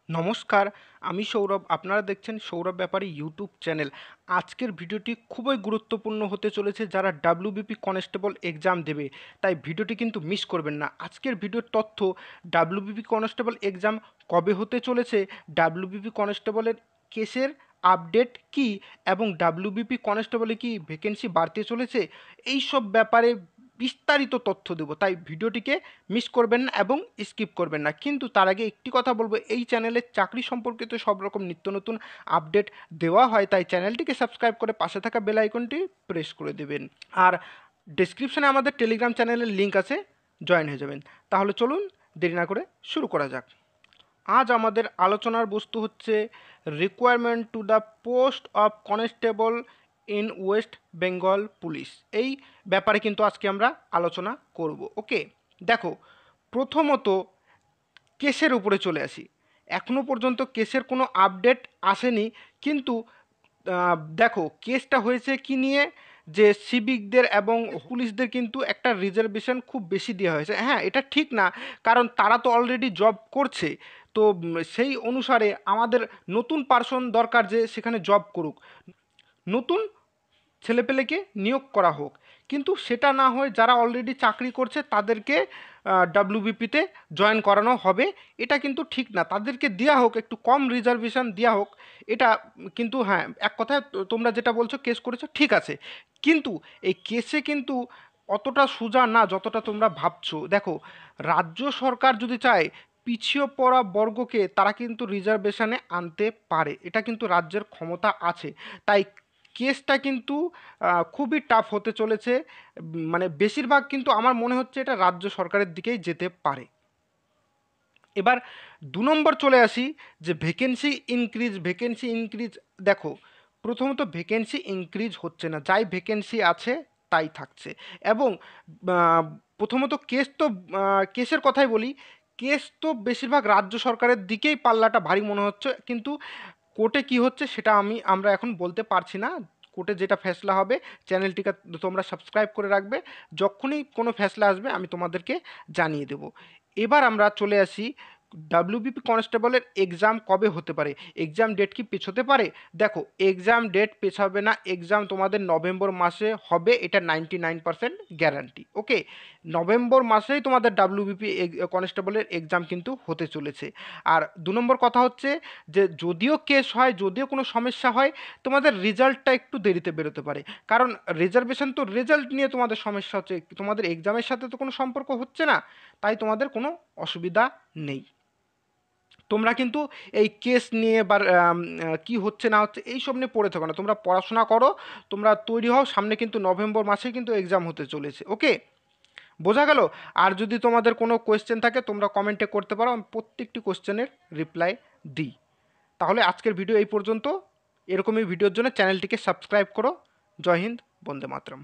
নমস্কার, আমি সৌরভ। আপনারা দেখছেন সৌরভ ব্যাপারী ইউটিউব চ্যানেল। আজকের ভিডিওটি খুবই গুরুত্বপূর্ণ হতে চলেছে যারা ডাব্লিউবিপি কনস্টেবল এক্সাম দেবে, তাই ভিডিওটি কিন্তু মিস করবেন না। আজকের ভিডিওর তথ্য: ডাব্লিউবিপি কনস্টেবল এক্সাম কবে হতে চলেছে, ডাব্লিউবিপি কনস্টেবলের কেসের আপডেট কি, এবং ডাব্লিউবিপি কনস্টেবলে কি ভ্যাকেন্সি বাড়তে চলেছে, এই সব ব্যাপারে বিস্তারিত তথ্য দেবো। তাই ভিডিওটিকে মিস করবেন না এবং স্কিপ করবেন না। কিন্তু তার আগে একটি কথা বলবো, এই চ্যানেলে চাকরি সম্পর্কিত সব রকম নিত্য নতুন আপডেট দেওয়া হয়, তাই চ্যানেলটিকে সাবস্ক্রাইব করে পাশে থাকা বেল আইকনটি প্রেস করে দেবেন। আর ডেসক্রিপশনে আমাদের টেলিগ্রাম চ্যানেলের লিঙ্ক আছে, জয়েন হয়ে যাবেন। তাহলে চলুন দেরি না করে শুরু করা যাক। আজ আমাদের আলোচনার বস্তু হচ্ছে requirement to the post of constable in West Bengal police. এই ব্যাপারে কিন্তু আজকে আমরা আলোচনা করব। ওকে, দেখো, প্রথমত কেসের উপরে চলে আসি। এখনও পর্যন্ত কেসের কোনো আপডেট আসেনি, কিন্তু দেখো কেসটা হয়েছে কি নিয়ে, যে সিভিকদের এবং পুলিশদের কিন্তু একটা রিজার্ভেশন খুব বেশি দেওয়া হয়েছে। হ্যাঁ, এটা ঠিক না, কারণ তারা তো অলরেডি জব করছে। তো সেই অনুসারে আমাদের নতুন পার্সন দরকার যে সেখানে জব করুক, নতুন ছেলেপেলেকে নিয়োগ করা হোক। কিন্তু সেটা না হয়ে যারা অলরেডি চাকরি করছে তাদেরকে ডাব্লিউবিপিতে জয়েন করানো হবে, এটা কিন্তু ঠিক না। তাদেরকে দেওয়া হোক, একটু কম রিজার্ভেশন দেওয়া হোক। এটা কিন্তু হ্যাঁ, এক কথায় তোমরা যেটা বলছো কেস করেছো ঠিক আছে, কিন্তু এই কেসে কিন্তু অতটা সোজা না যতটা তোমরা ভাবছো। দেখো, রাজ্য সরকার যদি চায়, পিছিয়ে পড়া বর্গকে তারা কিন্তু রিজার্ভেশনে আনতে পারে, এটা কিন্তু রাজ্যের ক্ষমতা আছে। তাই কেসটা কিন্তু খুবই টাফ হতে চলেছে। মানে বেশিরভাগ কিন্তু আমার মনে হচ্ছে এটা রাজ্য সরকারের দিকেই যেতে পারে। এবার 2 নম্বর চলে আসি, যে ভ্যাকেন্সি ইনক্রিজ। দেখো, প্রথমত ভ্যাকেন্সি ইনক্রিজ হচ্ছে না, যাই ভ্যাকেন্সি আছে তাই থাকছে। এবং আহ, প্রথমত কেসের কথাই বলি, কেস তো বেশিরভাগ রাজ্য সরকারের দিকেই পাল্লাটা ভারী মনে হচ্ছে, কিন্তু কোর্টে কি হচ্ছে সেটা আমরা এখন বলতে পারছি না। কোর্টে যেটা ফেসলা হবে, চ্যানেলটিকে তোমরা সাবস্ক্রাইব করে রাখবে, যখনই কোনো ফেসলা আসবে আমি তোমাদেরকে জানিয়ে দেব। এবার আমরা চলে আসি, ডাব্লিউবিপি কনস্টেবলের এক্সাম কবে হতে পারে, এক্সাম ডেট কি পেছোতে পারে? দেখো, এক্সাম ডেট পেছাবে না, এক্সাম তোমাদের নভেম্বর মাসে হবে, এটা 99% গ্যারান্টি। ওকে, নভেম্বর মাসেই তোমাদের ডাব্লিউবিপি কনস্টেবলের এক্সাম কিন্তু হতে চলেছে। আর 2 নম্বর কথা হচ্ছে, যে যদিও কেস হয়, যদিও কোনো সমস্যা হয়, তোমাদের রেজাল্টটা একটু দেরিতে বেরোতে পারে। কারণ রিজার্ভেশন তো রেজাল্ট নিয়ে তোমাদের সমস্যা হচ্ছে, তোমাদের এক্সামের সাথে তো কোনো সম্পর্ক হচ্ছে না, তাই তোমাদের কোনো অসুবিধা নেই। তোমরা কিন্তু এই কেস নিয়ে বা কি হচ্ছে না হচ্ছে এইসব নিয়ে পড়ে থাকো না, তোমরা পড়াশোনা করো, তোমরা তৈরি হও, সামনে কিন্তু নভেম্বর মাসে কিন্তু এক্সাম হতে চলেছে। ওকে, বোঝা গেল? আর যদি তোমাদের কোনো কোয়েশ্চেন থাকে তোমরা কমেন্টে করতে পারো, আমি প্রত্যেকটি কোয়েশ্চেনের রিপ্লাই দিই। তাহলে আজকের ভিডিও এই পর্যন্ত। এরকমই ভিডিওর জন্য চ্যানেলটিকে সাবস্ক্রাইব করো। জয় হিন্দ, বন্দে মাতরম।